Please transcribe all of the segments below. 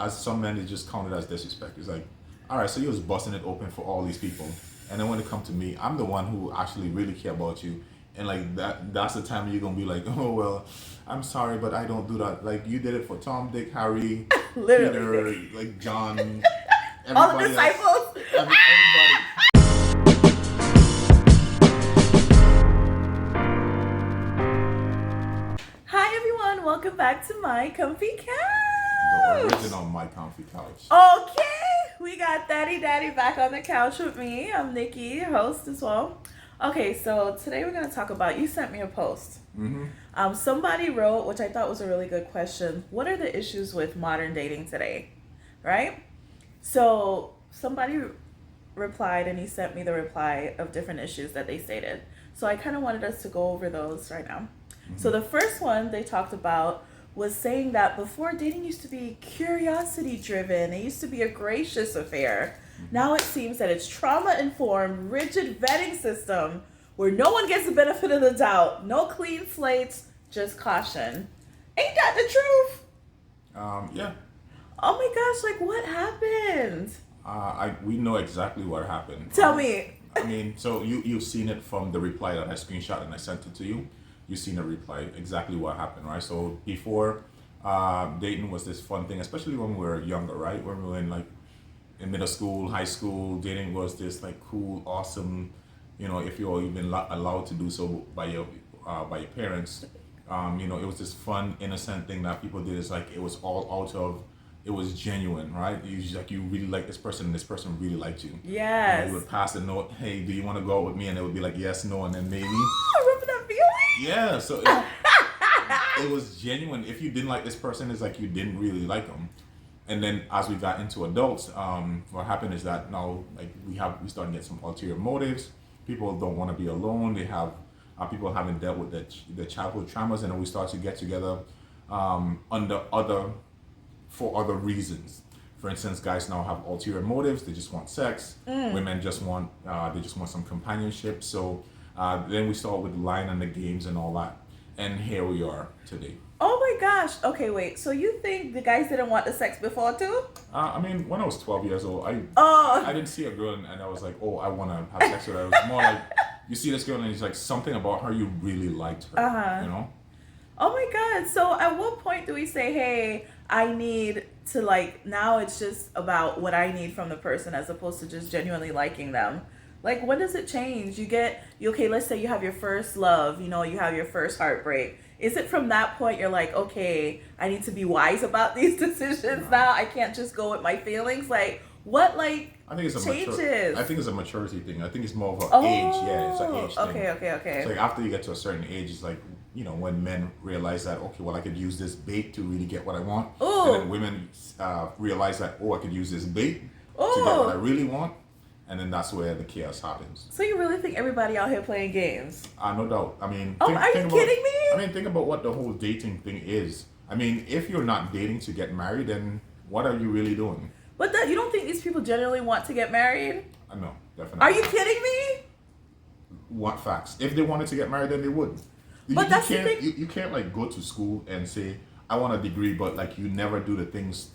as some men, it's just counted as disrespect. It's like, all right, so you was busting it open for all these people, and then when it come to me, I'm the one who actually really care about you, and like that's the time you're gonna be like, oh well, I'm sorry, but I don't do that. Like you did it for Tom, Dick, Harry, Peter, Literally. like John, All the everybody else, disciples. everybody. Hi everyone, welcome back to my comfy The couch. original My Comfy Couch. Okay, we got Daddy back on the couch with me. I'm Nikki, your host as well. Okay, so today we're gonna talk about. You sent me a post. Somebody wrote, which I thought was a really good question. What are the issues with modern dating today? Right? So somebody replied, and he sent me the reply of different issues that they stated. So I kind of wanted us to go over those right now. So the first one they talked about was saying that before, dating used to be curiosity driven. It used to be a gracious affair. Now it seems that it's trauma informed, rigid vetting system where no one gets the benefit of the doubt. No clean slates, just caution. Ain't that the truth? Yeah. Oh my gosh, like what happened? We know exactly what happened. Tell me. I mean, so you've seen it from the reply that I screenshot and I sent it to you. You've seen the reply, exactly what happened, right? So before, dating was this fun thing, especially when we were younger, right? When we were in middle school, high school, dating was this like cool, awesome, if you're even allowed to do so by your parents. It was this fun, innocent thing that people did. It's like it was all out of, it was genuine, right? You really like this person, and this person really liked you. Yes. You would pass the note, hey, do you want to go out with me? And it would be like yes, no, and then maybe. Remember that feeling? Yeah, so it was genuine. If you didn't like this person, it's like you didn't really like them. And then as we got into adults, what happened is that now like we started to get some ulterior motives. People don't want to be alone. They have people haven't dealt with the childhood traumas, and then we start to get together for other reasons. For instance, guys now have ulterior motives. They just want sex. Women just want some companionship. So then we start with the line and the games and all that. And here we are today. Oh my gosh. Okay, wait. So you think the guys didn't want the sex before too? I mean, when I was 12 years old, Oh. I didn't see a girl and I was like, oh, I want to have sex with her. It was more like you see this girl and it's like something about her you really liked her. Oh my God. So at what point do we say, hey, I need to now it's just about what I need from the person as opposed to just genuinely liking them? Like, when does it change? Okay, let's say you have your first love, you have your first heartbreak. Is it from that point you're like, okay, I need to be wise about these decisions now? I can't just go with my feelings? Like, what, I think it's changes? I think it's a maturity thing. I think it's more of an age. Yeah, it's an age thing. Okay. So like after you get to a certain age, it's like, when men realize that, okay, well, I could use this bait to really get what I want. Ooh. And then women realize that, I could use this bait to get what I really want. And then that's where the chaos happens. So you really think everybody out here playing games? No doubt. I mean, are you kidding me? I mean, think about what the whole dating thing is. I mean, if you're not dating to get married, then what are you really doing? But you don't think these people generally want to get married? No, definitely. Are you kidding me? What facts? If they wanted to get married, then they would. But that's the thing. You can't like go to school and say, I want a degree, but like you never do the things,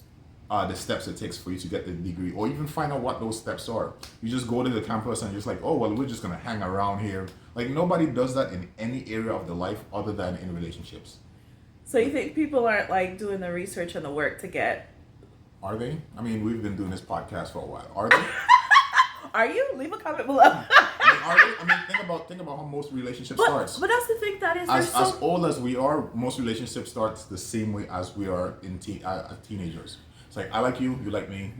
the steps it takes for you to get the degree, or even find out what those steps are. You just go to the campus and you're just like, oh, well, we're just going to hang around here. Like nobody does that in any area of their life other than in relationships. So you think people aren't like doing the research and the work to get? Are they? I mean, we've been doing this podcast for a while. Are they? Are you? Leave a comment below. Are they? I mean, think about how most relationships starts. But that's the thing that is as old as we are, most relationships starts the same way as we are in teenagers. It's like I like you, you like me.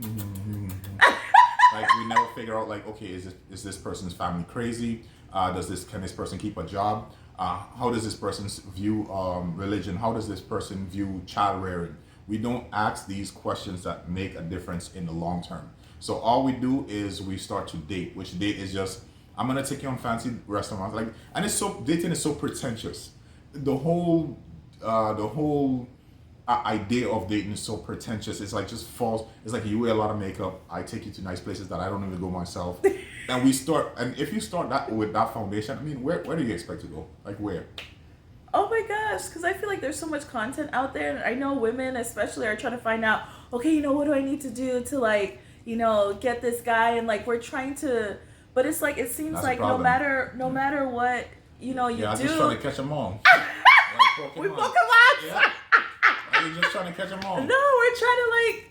Like we never figure out like, okay, is this person's family crazy? Can this person keep a job? How does this person view religion? How does this person view child rearing? We don't ask these questions that make a difference in the long term. So all we do is we start to date, which date is just, I'm gonna take you on fancy restaurants, dating is so pretentious. The whole idea of dating is so pretentious. It's like just false. It's like you wear a lot of makeup. I take you to nice places that I don't even go myself, and if you start that with that foundation, I mean, where do you expect to go? Like where? Oh my gosh, because I feel like there's so much content out there, and I know women especially are trying to find out, okay, what do I need to do to like, get this guy, and like we're trying to, but it's like it seems That's a like no problem. matter what you Yeah, I'm do. just trying to catch them all. Like We Pokemon. Pokemon. Yeah. Are you just trying to catch them all? No, we're trying to like.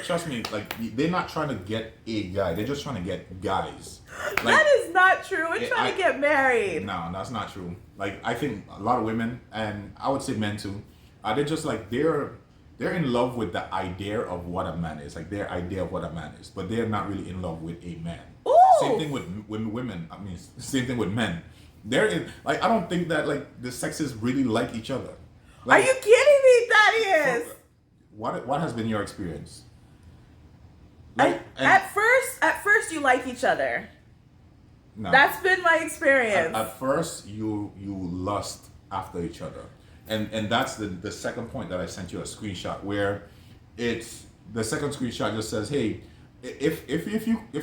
Trust me, like they're not trying to get a guy. They're just trying to get guys. Like, that is not true. We're trying to get married. No, that's not true. Like I think a lot of women, and I would say men too, they're just like they're in love with the idea of what a man is, like their idea of what a man is, but they're not really in love with a man. Ooh. Same thing with women. I mean, same thing with men. They're in like I don't think that like the sexes really like each other. Like, are you kidding me, Thaddeus? What has been your experience? Like, at first you like each other. No. That's been my experience. At first, you lust after each other, and that's the second point that I sent you a screenshot where it's the second screenshot just says, hey, if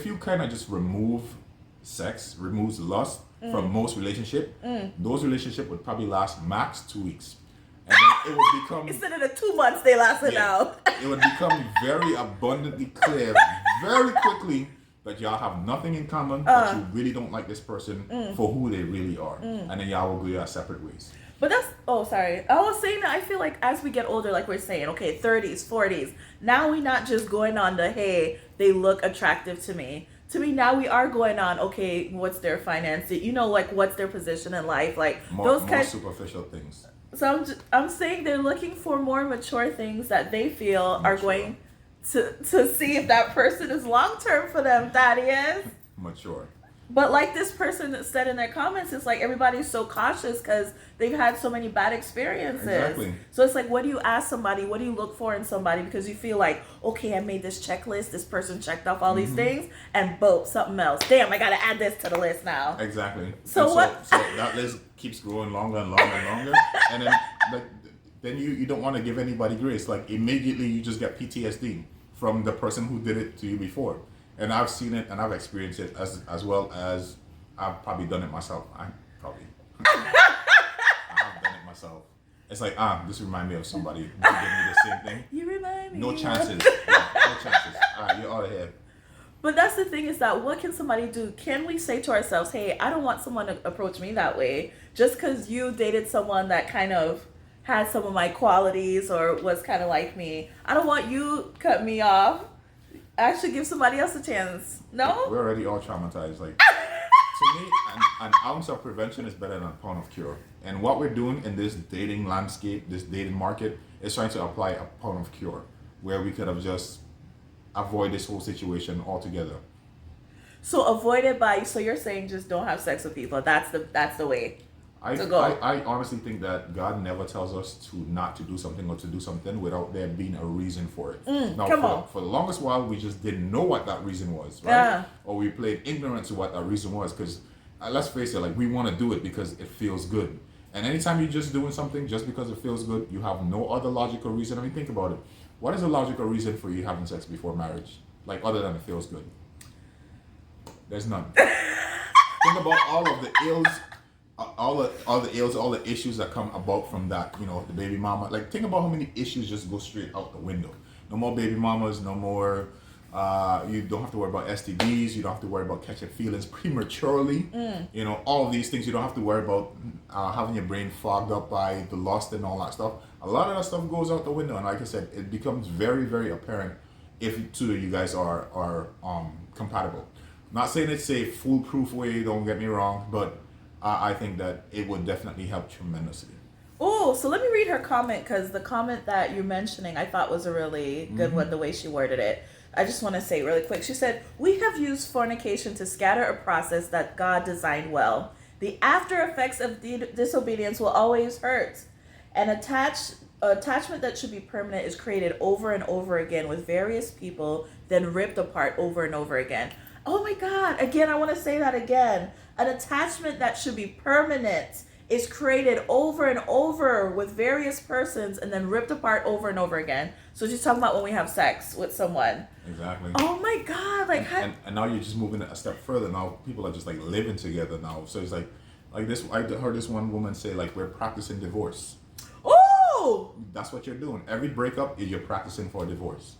you kind of just remove sex, removes lust from most relationship, those relationship would probably last max 2 weeks. And then it would become instead of the 2 months they lasted out. It would become very abundantly clear very quickly that y'all have nothing in common, that you really don't like this person for who they really are. And then y'all will go your separate ways. But sorry. I was saying that I feel like as we get older, like we're saying, okay, 30s, 40s, now we're not just going on the, hey, they look attractive to me. To me, now we are going on, okay, what's their finance? Like what's their position in life? Like more superficial things. So I'm saying they're looking for more mature things that they feel are going to see if that person is long term for them. That is mature. But like this person that said in their comments, it's like everybody's so cautious because they've had so many bad experiences. Exactly. So it's like, what do you ask somebody? What do you look for in somebody? Because you feel like, okay, I made this checklist. This person checked off all these things, and boom, something else. Damn, I got to add this to the list now. Exactly. So what? So that list keeps growing longer and longer and longer, and then you don't want to give anybody grace. Like immediately, you just get PTSD from the person who did it to you before. And I've seen it and I've experienced it as well as I've probably done it myself. I have done it myself. It's like, this reminds me of somebody who did me the same thing. You remind me. No chances. Yeah, no chances. All right, you're out of here. But that's the thing is that what can somebody do? Can we say to ourselves, hey, I don't want someone to approach me that way just because you dated someone that kind of had some of my qualities or was kind of like me. I don't want you cut me off. Actually give somebody else a chance. No? We're already all traumatized. Like to me, an ounce of prevention is better than a pound of cure. And what we're doing in this dating landscape, this dating market, is trying to apply a pound of cure, where we could have just avoid this whole situation altogether. So avoid it by, so you're saying just don't have sex with people. That's the way to go. I honestly think that God never tells us to not to do something or to do something without there being a reason for it. For the longest while, we just didn't know what that reason was, right? Yeah. Or we played ignorant to what that reason was, because let's face it, like we want to do it because it feels good. And anytime you're just doing something just because it feels good, you have no other logical reason. I mean, think about it. What is a logical reason for you having sex before marriage? Like, other than it feels good? There's none. Think about all of the ills, all the issues that come about from that, the baby mama. Like, think about how many issues just go straight out the window. No more baby mamas, no more, you don't have to worry about STDs, you don't have to worry about catching feelings prematurely. All of these things, you don't have to worry about having your brain fogged up by the lust and all that stuff. A lot of that stuff goes out the window, and like I said, it becomes very, very apparent if two of you guys are compatible. Not saying it's a foolproof way, don't get me wrong, but I think that it would definitely help tremendously. Oh, so let me read her comment, because the comment that you're mentioning I thought was a really good one, the way she worded it. I just want to say really quick. She said, we have used fornication to scatter a process that God designed well. The after effects of disobedience will always hurt. An attachment that should be permanent is created over and over again with various people, then ripped apart over and over again. Oh my God. Again, I want to say that again. An attachment that should be permanent is created over and over with various persons and then ripped apart over and over again. So she's talking about when we have sex with someone. Exactly. Oh my God. Like, and now you're just moving a step further. Now people are just like living together now. So it's like this, I heard this one woman say, like, we're practicing divorce. oh, That's what you're doing. Every breakup is you're practicing for a divorce.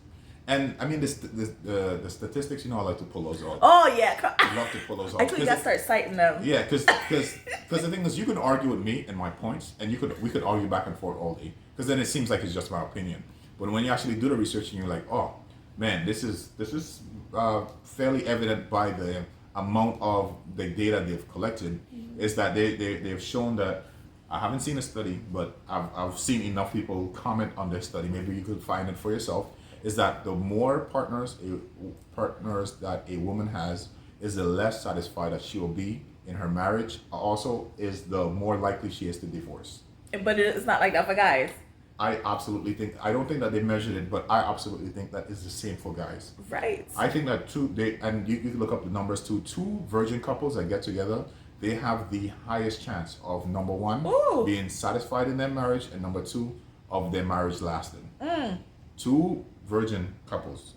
And I mean, the statistics, I like to pull those out. Oh yeah. I love to pull those out. I think you gotta start citing them. Yeah, because the thing is, you can argue with me and my points, and we could argue back and forth all day. Because then it seems like it's just my opinion. But when you actually do the research, and you're like, oh man, this is fairly evident by the amount of the data they've collected, is that they've shown that. I haven't seen a study, but I've seen enough people comment on this study. Maybe you could find it for yourself. Is that the more partners that a woman has, is the less satisfied that she will be in her marriage. Also, is the more likely she is to divorce. But it's not like that for guys. I absolutely think. I don't think that they measured it, but I absolutely think that is the same for guys. Right. I think that you can look up the numbers too. Two virgin couples that get together, they have the highest chance of, number one, Ooh. being satisfied in their marriage, and number two, of their marriage lasting. Two virgin couples,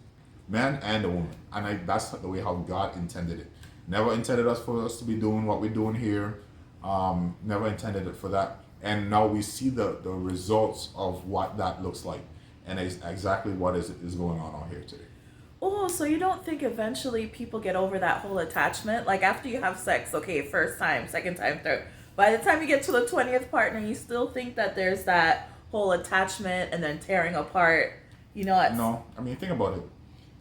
man and a woman, and that's the way how God intended it. Never intended for us to be doing what we're doing here. Never intended it for that. And now we see the results of what that looks like, and it's exactly what is going on out here today. Oh, so you don't think eventually people get over that whole attachment? Like after you have sex, okay, first time, second time, third. By the time you get to the 20th partner, you still think that there's that whole attachment and then tearing apart. No, I mean, think about it.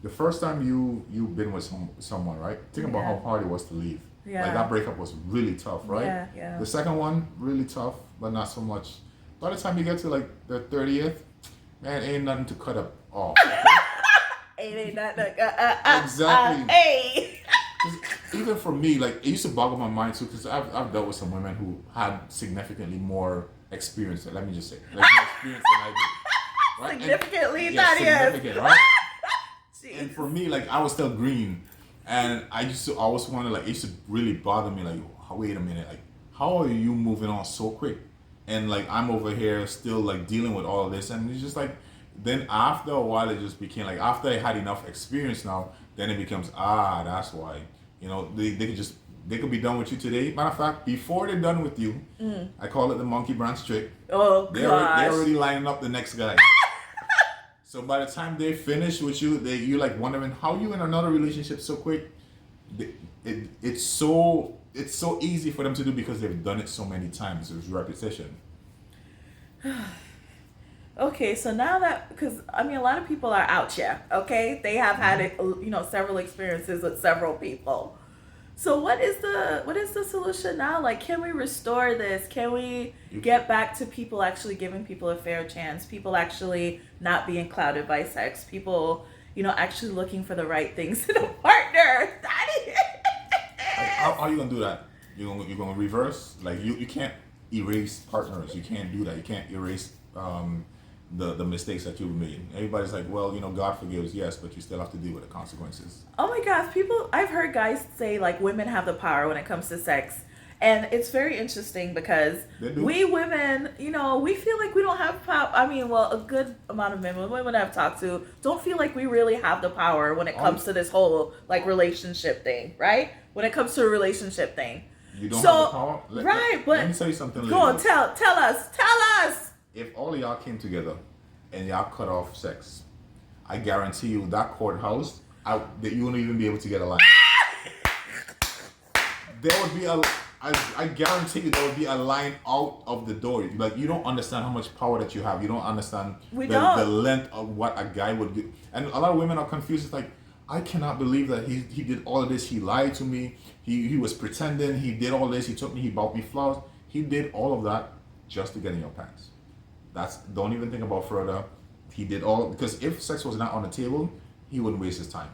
The first time you've been with someone, right? Think about how hard it was to leave. Yeah. Like that breakup was really tough, right? Yeah. The second one, really tough, but not so much. By the time you get to like the 30th, man, ain't nothing to cut up off. Ain't nothing. Exactly. Hey. Even for me, like it used to boggle my mind too, because I've dealt with some women who had significantly more experience. Let me just say, like more experience than I did. Right? Significantly, that is significant, right? And Jeez. for me, like I was still green, and I used to always wonder, like it used to really bother me, like wait a minute, like how are you moving on so quick, and like I'm over here still like dealing with all of this, and it's just like. Then after a while, it just became like after I had enough experience now, then it becomes that's why they could be done with you today. Matter of fact, before they're done with you, I call it the monkey branch trick. Oh They're already lining up the next guy. So by the time they finish with you, you're like wondering how you in another relationship so quick. It's so easy for them to do because they've done it so many times. There's repetition. Okay, so now that, because I mean, a lot of people are out here, okay? They have had, several experiences with several people. So what is the solution now? Like, can we restore this? Can we get back to people actually giving people a fair chance? People actually not being clouded by sex? People, actually looking for the right things in a partner? How are you gonna do that? You're gonna reverse? Like you can't erase partners. You can't do that. You can't erase the mistakes that you've made. Everybody's like, well, God forgives, yes, but you still have to deal with the consequences. Oh my gosh, I've heard guys say like women have the power when it comes to sex. And it's very interesting because we women, we feel like we don't have power. I mean, well, a good amount of women I've talked to don't feel like we really have the power when it comes to this whole like relationship thing, right? When it comes to a relationship thing. You don't have the power? But let me tell you something. Go on, tell us. If all of y'all came together and y'all cut off sex, I guarantee you that courthouse, that you wouldn't even be able to get a line. There would be I guarantee you there would be a line out of the door. Like you don't understand how much power that you have. You don't understand the length of what a guy would do. And a lot of women are confused. It's like, I cannot believe that he did all of this. He lied to me. He was pretending. He did all this. He took me. He bought me flowers. He did all of that just to get in your pants. Don't even think about further. He did all, because if sex was not on the table, he wouldn't waste his time.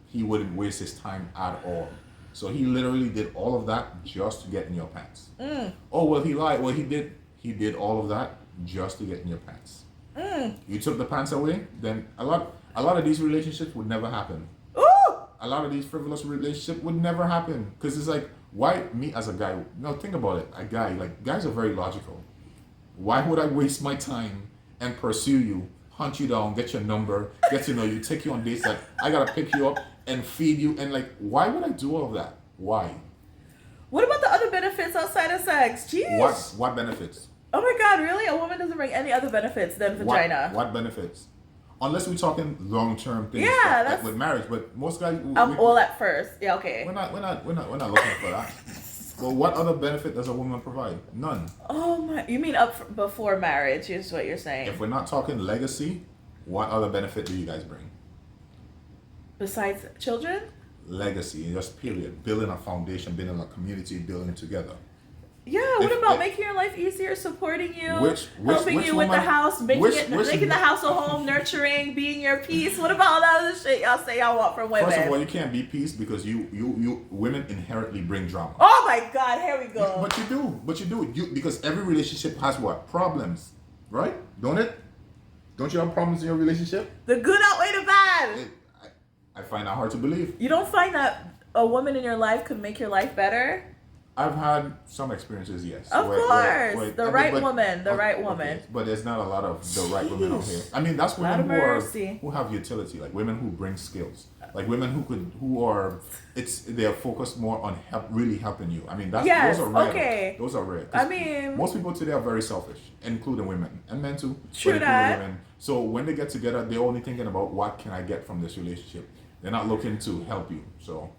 He wouldn't waste his time at all. So he literally did all of that just to get in your pants. Oh, well, he lied. Well, he did all of that just to get in your pants. You took the pants away, then a lot of these relationships would never happen. A lot of these frivolous relationships would never happen. Because it's like, why me as a guy? No, think about it. A guy, like, guys are very logical. Why would I waste my time and pursue you, hunt you down, get your number, get to know you, take you on dates that I gotta pick you up and feed you, and like, why would I do all of that? Why? What about the other benefits outside of sex? Jeez. What benefits? Oh my God, really? A woman doesn't bring any other benefits than vagina. What benefits? unless we're talking long-term things, Yeah, like that's with marriage. But most guys, all at first. Yeah, okay. we're not looking for that. Well, what other benefit does a woman provide? None. Oh my! You mean before marriage? Is what you're saying? If we're not talking legacy, what other benefit do you guys bring? Besides children? Legacy, just period. Building a foundation, building a community, building together. Yeah. What about making your life easier, supporting you, helping you with the house, making the house a home, nurturing, being your peace? What about all that other shit y'all say y'all want from women? First of all, you can't be peace because you women inherently bring drama. Oh my God, here we go. But you do. Because every relationship has what? Problems, right? Don't it? Don't you have problems in your relationship? The good outweigh the bad. I find that hard to believe. You don't find that a woman in your life could make your life better? I've had some experiences, yes. Of course. The right woman. Okay, but there's not a lot of the right women out here. I mean, that's women who have utility, like women who bring skills, like women they're focused more on really helping you. I mean, those are rare. Okay. Those are rare. I mean, most people today are very selfish, including women and men too. True that. Women. So when they get together, they're only thinking about what can I get from this relationship. They're not looking to help you. So.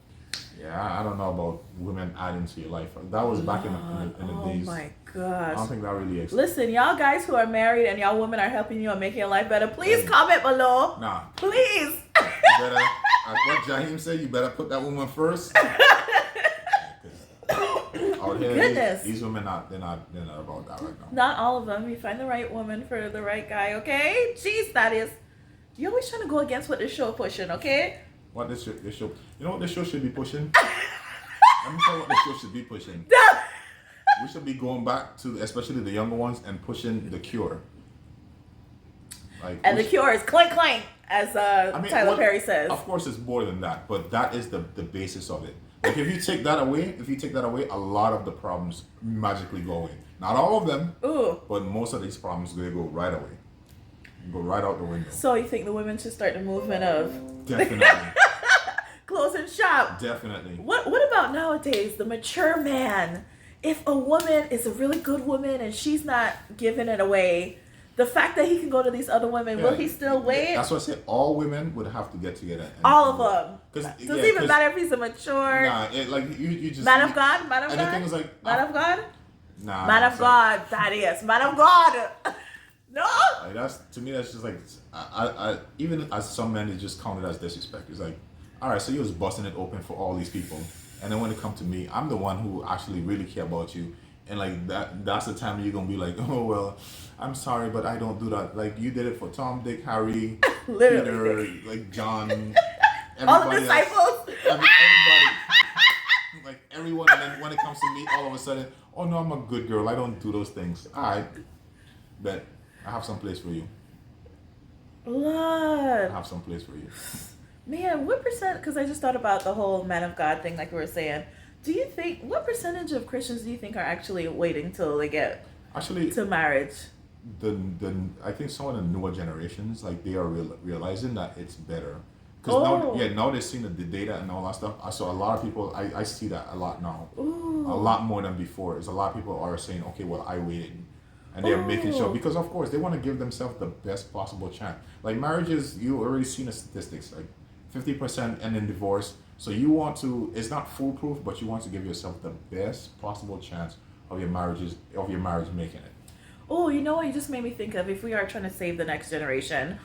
Yeah, I don't know about women adding to your life. That was back in the days. Oh my gosh. I don't think that really exists. Listen, y'all guys who are married and y'all women are helping you and making your life better, please comment below. Nah. Please. You better, what Jaheim said, you better put that woman first. Out here, Goodness. These women, they're not about that right now. Not all of them. You find the right woman for the right guy, okay? Jeez, that is. You're always trying to go against what the show pushing, okay? What this show, you know what this show should be pushing? Let me tell you what this show should be pushing. We should be going back to, especially the younger ones, and pushing the cure. The cure is clank clank, as Tyler Perry says. Of course, it's more than that, but that is the basis of it. Like if you take that away, a lot of the problems magically go away. Not all of them, but most of these problems they go right away. Go right out the window. So you think the women should start the movement of definitely closing shop? Definitely. What about nowadays, the mature man? If a woman is a really good woman and she's not giving it away, the fact that he can go to these other women, will he still wait? That's what I said. All women would have to get together. All of them. Does it even matter if he's a mature? Nah, you just man of God. And the thing is man of God. Nah. Man of God. That is man of God. No. Like to me that's just like I even as some men it's just counted as disrespect. It's like, all right, so you was busting it open for all these people, and then when it comes to me, I'm the one who actually really care about you, and like that's the time you're gonna be like, oh well, I'm sorry, but I don't do that. Like you did it for Tom, Dick, Harry, Peter, like John, all the disciples, everybody, like everyone, and then when it comes to me, all of a sudden, oh no, I'm a good girl. I don't do those things. All right, bet. I have some place for you. Blood. I have some place for you. Man, what percent? Because I just thought about the whole man of God thing, like we were saying. Do you think what percentage of Christians do you think are actually waiting till they get to marriage? I think some of the newer generations, like they are realizing that it's better. Because now they're seeing the data and all that stuff. So a lot of people, I see that a lot now. Ooh. A lot more than before. There's a lot of people are saying, okay, well, I waited. And they're making sure, because of course they want to give themselves the best possible chance. Like marriages, you already seen the statistics, like 50% end in divorce. So you want to, it's not foolproof, but you want to give yourself the best possible chance of your marriage making it. Oh, you know what you just made me think of? If we are trying to save the next generation,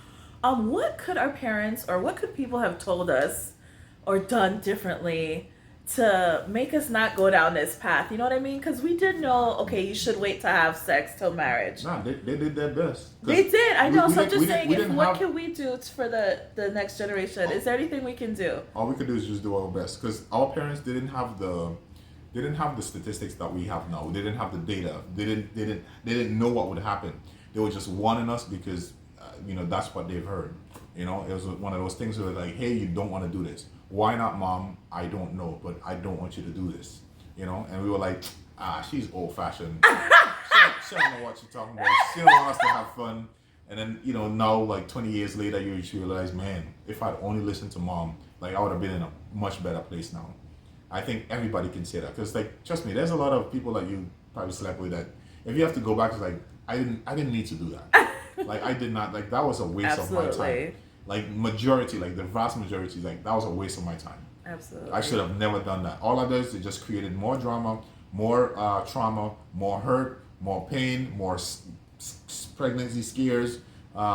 what could our parents or what could people have told us or done differently to make us not go down this path? You know what I mean? Because we did know, okay, you should wait to have sex till marriage. Nah, they did their best. They did, I know. So I'm just saying, what can we do for the next generation? Is there anything we can do? All we could do is just do our best, because our parents didn't have the statistics that we have now. They didn't have the data. They didn't know what would happen. They were just warning us because that's what they've heard. It was one of those things where like, hey, you don't want to do this. Why not, Mom? I don't know, but I don't want you to do this. And we were like, she's old fashioned. She don't know what she's talking about. She don't want us to have fun. And then, now like 20 years later, you realize, man, if I'd only listened to Mom, like I would have been in a much better place now. I think everybody can say that, because like, trust me, there's a lot of people that you probably slept with that if you have to go back, it's like, I didn't need to do that. Like I did not like that was a waste of my time. Like majority, like the vast majority, like that was a waste of my time. Absolutely. I should have never done that. All I did is it just created more drama, more trauma, more hurt, more pain, more pregnancy scares.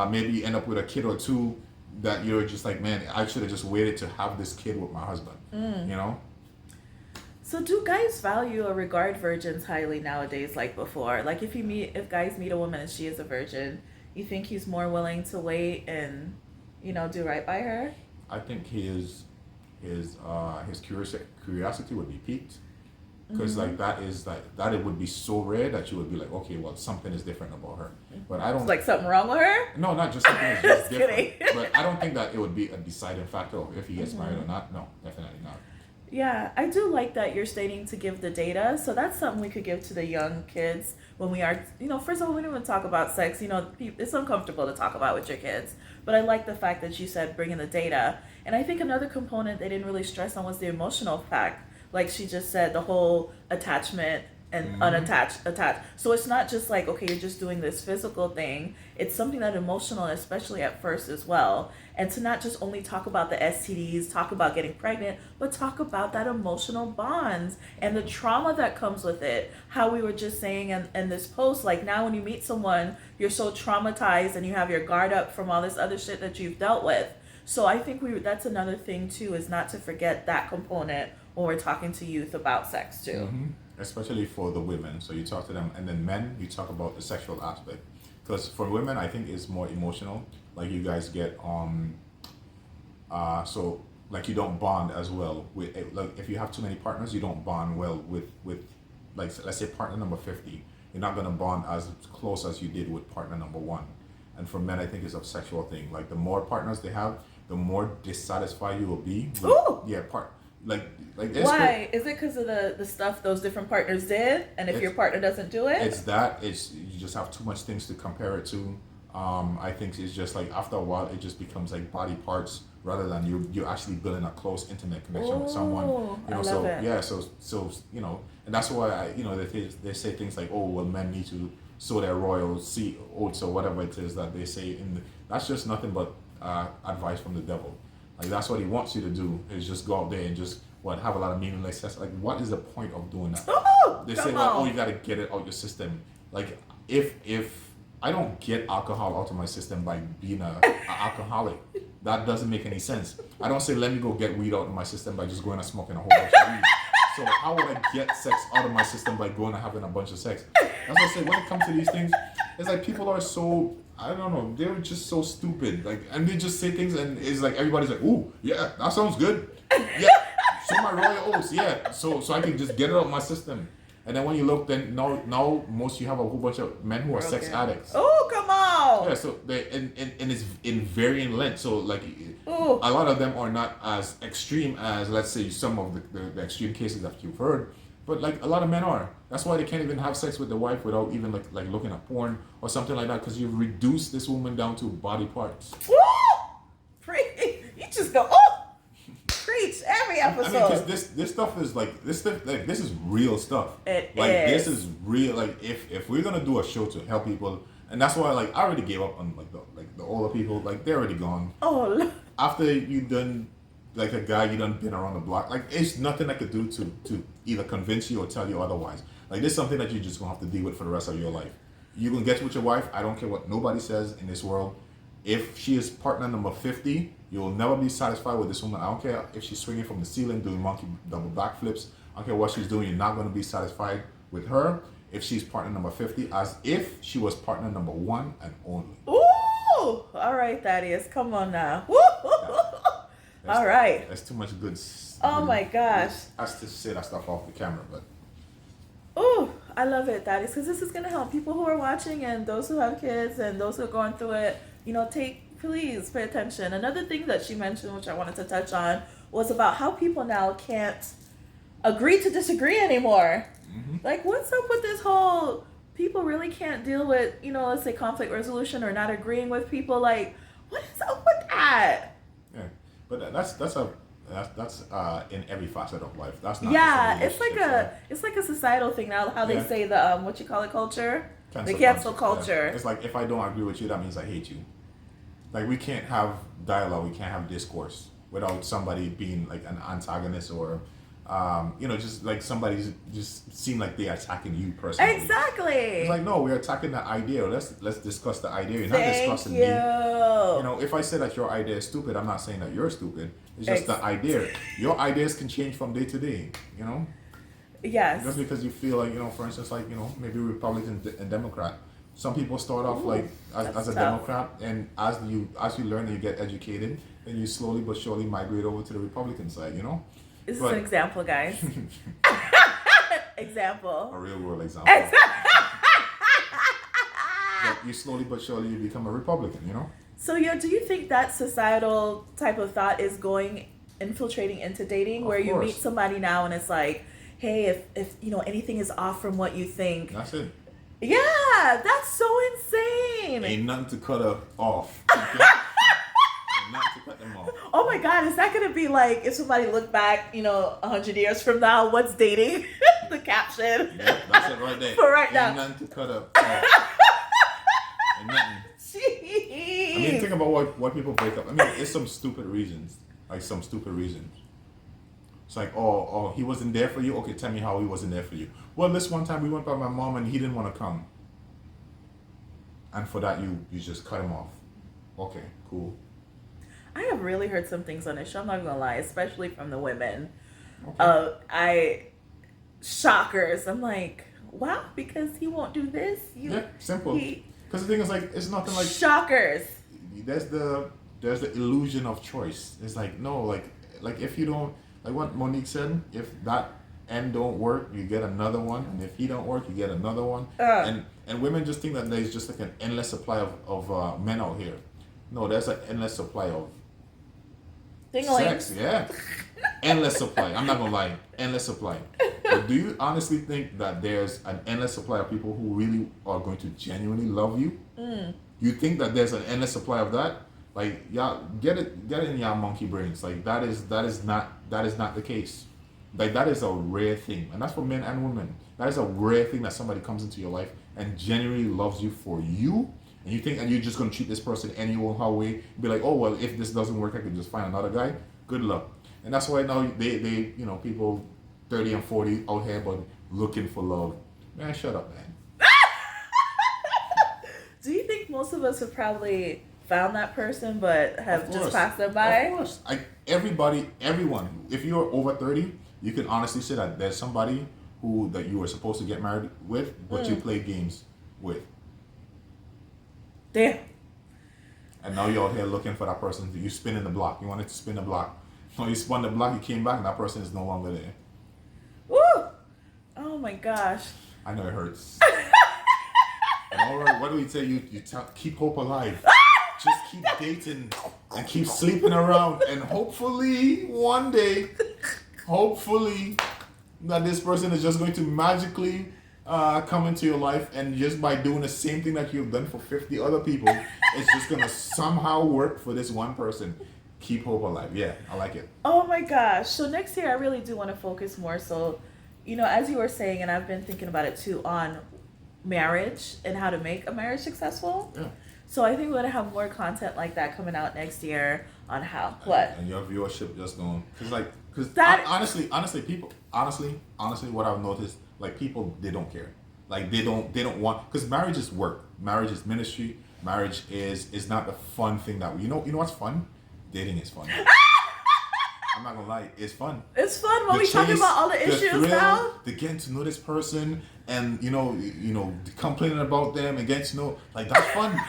Maybe you end up with a kid or two that you're just like, man, I should have just waited to have this kid with my husband. You know? So do guys value or regard virgins highly nowadays like before? Like if guys meet a woman and she is a virgin, you think he's more willing to wait and, do right by her? I think his curiosity would be piqued. Because like that it would be so rare that you would be like, okay, well, something is different about her. But I don't It's like something wrong with her? No, not just something is just different. Kidding. But I don't think that it would be a deciding factor of if he gets married or not. No, definitely not. Yeah, I do like that you're stating to give the data. So that's something we could give to the young kids when we are, first of all, we don't even talk about sex. It's uncomfortable to talk about with your kids. But I like the fact that you said bring in the data. And I think another component they didn't really stress on was the emotional fact. Like she just said, the whole attachment and attached. So it's not just like, okay, you're just doing this physical thing. It's something that emotional, especially at first as well. And to not just only talk about the STDs, talk about getting pregnant, but talk about that emotional bonds and the trauma that comes with it. How we were just saying in this post, like now when you meet someone, you're so traumatized and you have your guard up from all this other shit that you've dealt with. So I think that's another thing too, is not to forget that component when we're talking to youth about sex too. Mm-hmm. Especially for the women. So you talk to them, and then men, you talk about the sexual aspect. Because for women, I think it's more emotional. Like you guys get so like you don't bond as well with, like if you have too many partners, you don't bond well with like let's say partner number 50. You're not gonna bond as close as you did with partner number 1. And for men, I think it's a sexual thing. Like the more partners they have, the more dissatisfied you will be. Ooh. Yeah, like why is it? Because of the stuff those different partners did, and if your partner doesn't do it, it's you just have too much things to compare it to. I think it's just like after a while it just becomes like body parts rather than you're actually building a close intimate connection with someone. I love it. Yeah, so and that's why they say things like, oh well, men need to sow their royal oats or whatever it is that they say that's just nothing but advice from the devil. Like that's what he wants you to do, is just go out there and just have a lot of meaningless sex. Like what is the point of doing that? They say like, oh, you gotta get it out your system. Like if I don't get alcohol out of my system by being a alcoholic, that doesn't make any sense. I don't say let me go get weed out of my system by just going and smoking a whole bunch of weed. So how would I get sex out of my system by going and having a bunch of sex? That's what I say. When it comes to these things, it's like people are so, I don't know, they're just so stupid. Like, and they just say things, and it's like everybody's like, ooh, yeah, that sounds good. Yeah, so my royal oats, yeah. So I can just get it out of my system. And then when you look, then now most you have a whole bunch of men who are sex addicts. Oh, come on! Yeah, so they and it's in varying length. So like a lot of them are not as extreme as, let's say, some of the extreme cases that you've heard. But like a lot of men are. That's why they can't even have sex with their wife without even like looking at porn or something like that, because you've reduced this woman down to body parts. Woo! You just go, oh! Preach every episode. I mean, because this stuff is like this is real stuff. This is real. Like if we're gonna do a show to help people, and that's why I already gave up on the older people. Like they're already gone. Oh. After you done like a guy, you done been around the block. Like it's nothing I could do to either convince you or tell you otherwise. Like this is something that you just gonna have to deal with for the rest of your life. You can get with your wife. I don't care what nobody says in this world. If she is partner number 50, you will never be satisfied with this woman. I don't care if she's swinging from the ceiling, doing monkey double backflips. I don't care what she's doing. You're not going to be satisfied with her if she's partner number 50, as if she was partner number 1 and only. Ooh! All right, Thaddeus. Come on now. Woo! All right. That's too much good. Oh my gosh. I have to say that stuff off the camera, but. Ooh, I love it, Thaddeus, because this is going to help people who are watching and those who have kids and those who are going through it. Please pay attention. Another thing that she mentioned, which I wanted to touch on, was about how people now can't agree to disagree anymore. Mm-hmm. Like, what's up with this whole people really can't deal with, let's say conflict resolution or not agreeing with people? Like, what is up with that? Yeah, but that's in every facet of life. That's not. Yeah, it's like a societal thing now. How they say the what you call it, culture. The cancel culture. Yeah. It's like if I don't agree with you, that means I hate you. Like we can't have dialogue, we can't have discourse without somebody being like an antagonist or, just like somebody's just seem like they're attacking you personally. Exactly. It's like no, we're attacking the idea. Let's discuss the idea. You're not discussing you. me. You know, if I say that your idea is stupid, I'm not saying that you're stupid. It's just the idea. Your ideas can change from day to day. You know. Yes. Just because you feel like, for instance, like, maybe Republican and Democrat. Some people start off like as a Democrat, and as you learn and you get educated, then you slowly but surely migrate over to the Republican side, This is an example, guys. Example. A real world example. But you slowly but surely you become a Republican, So, do you think that societal type of thought is infiltrating into dating, where you meet somebody now and it's like, hey, if anything is off from what you think. That's it. Yeah, that's so insane. Ain't nothing to cut her off. Okay? Ain't nothing to cut them off. Oh my God, is that gonna be like if somebody looked back, 100 years from now, what's dating? The caption. Yeah, that's it right there. For right now. Ain't nothing to cut her off. Ain't nothing. Jeez. I mean, think about why people break up. I mean, it's some stupid reasons. It's like, oh, he wasn't there for you? Okay, tell me how he wasn't there for you. Well, this one time we went by my mom and he didn't want to come. And for that, you just cut him off. Okay, cool. I have really heard some things on this show, I'm not even gonna lie, especially from the women. Okay. Shockers. I'm like, wow, because he won't do this? Yeah, simple. Because the thing is, like, it's nothing like... Shockers. There's the illusion of choice. It's like, no, like if you don't... Like what Monique said, if that end don't work, you get another one, and if he don't work, you get another one. And women just think that there's just like an endless supply of men out here. No, there's an endless supply of sex. Yeah, endless supply. I'm not gonna lie, endless supply. But do you honestly think that there's an endless supply of people who really are going to genuinely love you? You think that there's an endless supply of that? Like, y'all get it in y'all monkey brains. Like that is not the case. Like that is a rare thing, and that's for men and women. That is a rare thing that somebody comes into your life and genuinely loves you for you, and you think, and you're just gonna treat this person any old how way. Be like, oh well, if this doesn't work, I can just find another guy. Good luck. And that's why now they people 30 and 40 out here but looking for love. Man, shut up, man. Do you think most of us have probably found that person but have just passed them by? Of course. Everyone. If you're over 30, you can honestly say that there's somebody that you were supposed to get married with, but you played games with. Damn. And now you're out here looking for that person. You spinning the block. You wanted to spin the block. No, you spun the block, you came back, and that person is no longer there. Woo! Oh my gosh. I know it hurts. And all right, what do we say? You keep hope alive. Just keep dating and keep sleeping around, and hopefully one day, that this person is just going to magically come into your life, and just by doing the same thing that you've done for 50 other people, it's just gonna somehow work for this one person. Keep hope alive. Yeah, I like it. Oh my gosh. So next year I really do want to focus more. So, as you were saying, and I've been thinking about it too, on marriage and how to make a marriage successful. Yeah. So I think we're gonna have more content like that coming out next year on how what. And your viewership just going, because honestly, people honestly, what I've noticed, like people, they don't care, like they don't want, because marriage is work, marriage is ministry, marriage is not the fun thing that you know what's fun? Dating is fun. I'm not gonna lie, it's fun. It's fun when we talking about all the issues thrill, now. The getting to know this person, and complaining about them and getting to know, like that's fun.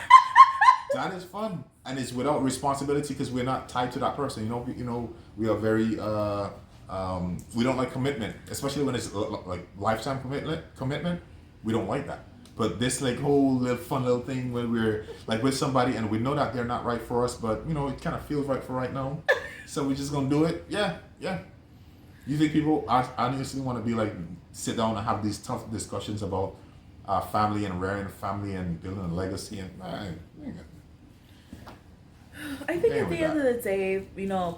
That is fun, and it's without responsibility because we're not tied to that person. We are very we don't like commitment, especially when it's like lifetime commitment. We don't like that. But this like whole little fun little thing where we're like with somebody and we know that they're not right for us, but it kind of feels right for right now, so we're just gonna do it. Yeah. You think people honestly want to be like sit down and have these tough discussions about family and rearing a family and building a legacy and I think at the end of the day,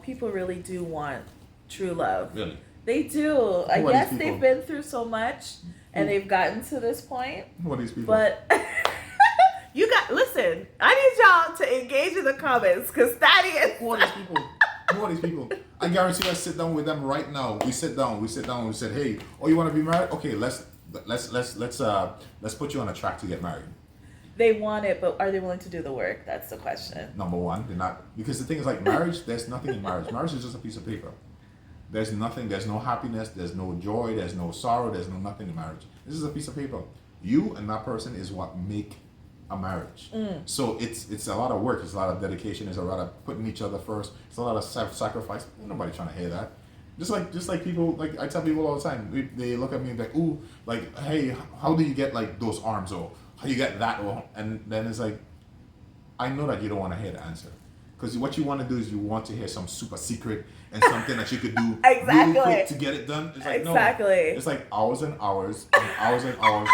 people really do want true love. Really? They do. I guess they've been through so much and they've gotten to this point. Who are these people? But listen, I need y'all to engage in the comments because Thaddeus. Who are these people? Who are these people? I guarantee I sit down with them right now. We sit down. We said, hey, oh, you want to be married? Okay, let's put you on a track to get married. They want it, but are they willing to do the work? That's the question. Number one, they're not, because the thing is like marriage. There's nothing in marriage. Marriage is just a piece of paper. There's nothing. There's no happiness. There's no joy. There's no sorrow. There's no nothing in marriage. This is a piece of paper. You and that person is what make a marriage. So it's a lot of work. It's a lot of dedication. It's a lot of putting each other first. It's a lot of self-sacrifice. Ain't nobody trying to hear that. Just like people, like I tell people all the time, they look at me and be like, ooh, like, hey, how do you get like those arms, or how you get that, or, and then it's like, I know that you don't want to hear the answer, because what you want to do is you want to hear some super secret and something that you could do exactly really quick to get it done. It's like exactly. No, it's like hours and hours and hours and hours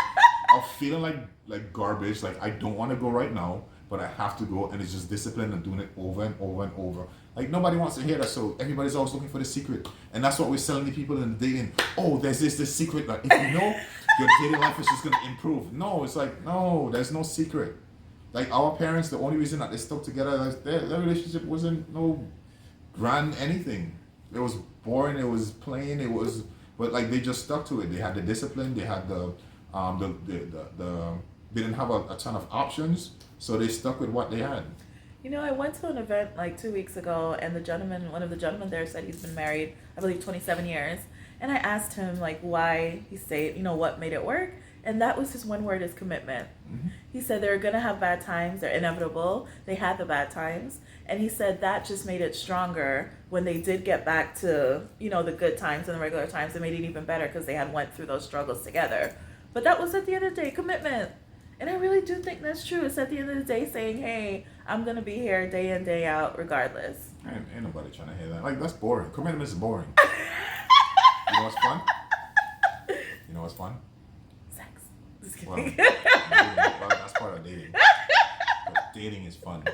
of feeling like garbage. Like I don't want to go right now, but I have to go, and it's just discipline and doing it over and over and over. Like nobody wants to hear that, so everybody's always looking for the secret, and that's what we're selling the people in the dating. Oh, there's this secret that if you know, your dating life is just gonna improve. No, it's like no, there's no secret. Like our parents, the only reason that they stuck together, like their relationship wasn't no grand anything. It was boring. It was plain. It was, but like they just stuck to it. They had the discipline. They had the they didn't have a ton of options, so they stuck with what they had. You know, I went to an event like 2 weeks ago, and one of the gentlemen there said he's been married, I believe, 27 years. And I asked him, like, why he stayed, what made it work. And that was his one word, is commitment. Mm-hmm. He said they're going to have bad times. They're inevitable. They had the bad times. And he said that just made it stronger when they did get back to, the good times and the regular times. It made it even better because they had went through those struggles together. But that was at the end of the day, commitment. And I really do think that's true. It's at the end of the day saying, hey, I'm going to be here day in, day out, regardless. Ain't nobody trying to hear that. Like, that's boring. Commitment is boring. You know what's fun? You know what's fun? Sex. Well, that's part of dating. But dating is fun.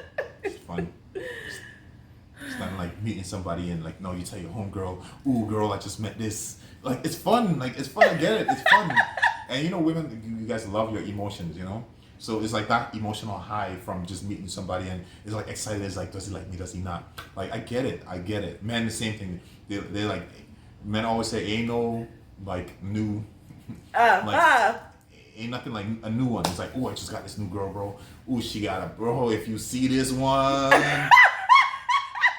It's fun. It's not like meeting somebody and like, no, you tell your homegirl, ooh, girl, I just met this. Like, it's fun. Like, it's fun. I get it. It's fun. And women, you guys love your emotions, So it's like that emotional high from just meeting somebody, and it's like excited. It's like, does he like me? Does he not? Like, I get it. Men, the same thing. They like, men always say, ain't no like new, ain't nothing like a new one. It's like, oh, I just got this new girl, bro. Oh, she got a bro. If you see this one,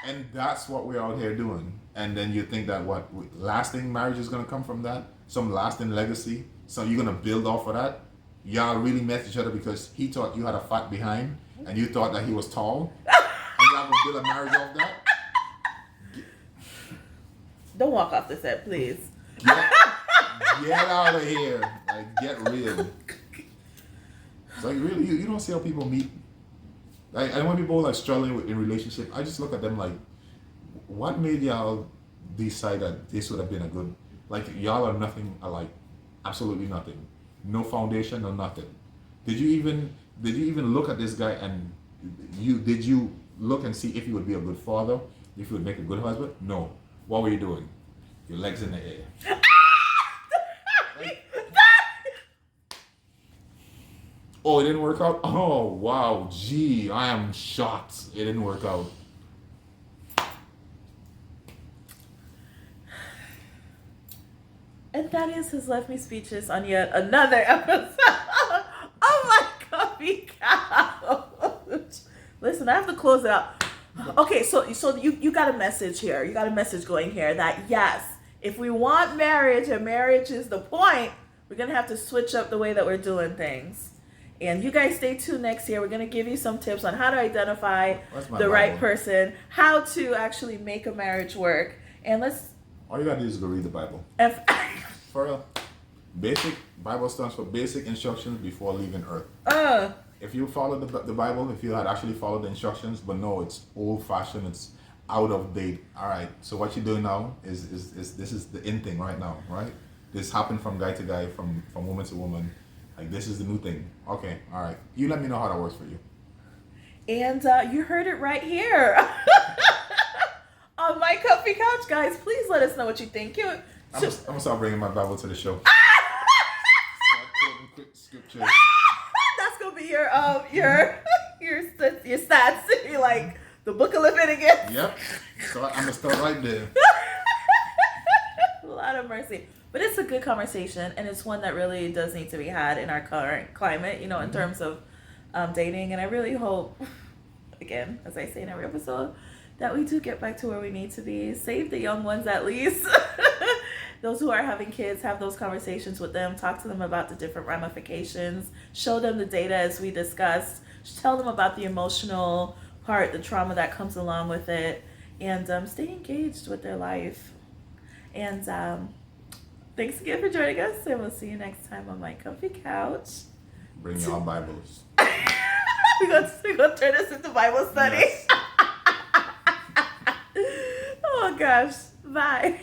and that's what we're out here doing. And then you think that what lasting marriage is gonna come from that? Some lasting legacy. So you're gonna build off of that. Y'all really met each other because he thought you had a fat behind, and you thought that he was tall, and y'all gonna build a marriage off that. Don't walk off the set, please. Get out of here. Like, get real. It's like, really, you don't see how people meet. Like, and when people are like struggling in relationship, I just look at them like, what made y'all decide that this would have been a good, like, y'all are nothing alike. Absolutely nothing. No foundation, no nothing. Did you even look at this guy, and did you look and see if he would be a good father, if he would make a good husband? No. What were you doing? Your legs in the air. Oh, it didn't work out? Oh, wow. Gee, I am shocked. It didn't work out. And Thaddeus has left me speechless on yet another episode of my coffee couch. Listen, I have to close it out. Okay, so you got a message here. You got a message going here that yes, if we want marriage and marriage is the point, we're gonna have to switch up the way that we're doing things. And you guys stay tuned next year. We're gonna give you some tips on how to identify the right person, how to actually make a marriage work, and let's. All you gotta do is go read the Bible. For real. Basic Bible stands for basic instructions before leaving Earth. If you follow the Bible, if you had actually followed the instructions, but no, it's old fashioned, it's out of date. All right. So what you're doing now is this is the in thing right now, right? This happened from guy to guy, from woman to woman. Like, this is the new thing. Okay. All right. You let me know how that works for you. And you heard it right here. On my comfy couch, guys. Please let us know what you think. I'm gonna start bringing my Bible to the show. scriptures. That's gonna be your stats. You're like the Book of Leviticus. Yep. So I'm gonna start right there. Lord of mercy. But it's a good conversation, and it's one that really does need to be had in our current climate, you know, in terms of dating. And I really hope, again, as I say in every episode, that we do get back to where we need to be. Save the young ones at least. Those who are having kids, have those conversations with them. Talk to them about the different ramifications. Show them the data as we discussed. Tell them about the emotional part, the trauma that comes along with it. And stay engaged with their life. And thanks again for joining us. And we'll see you next time on my comfy couch. Bring your Bibles. We're gonna turn this into Bible study. Yes. Oh gosh. Bye.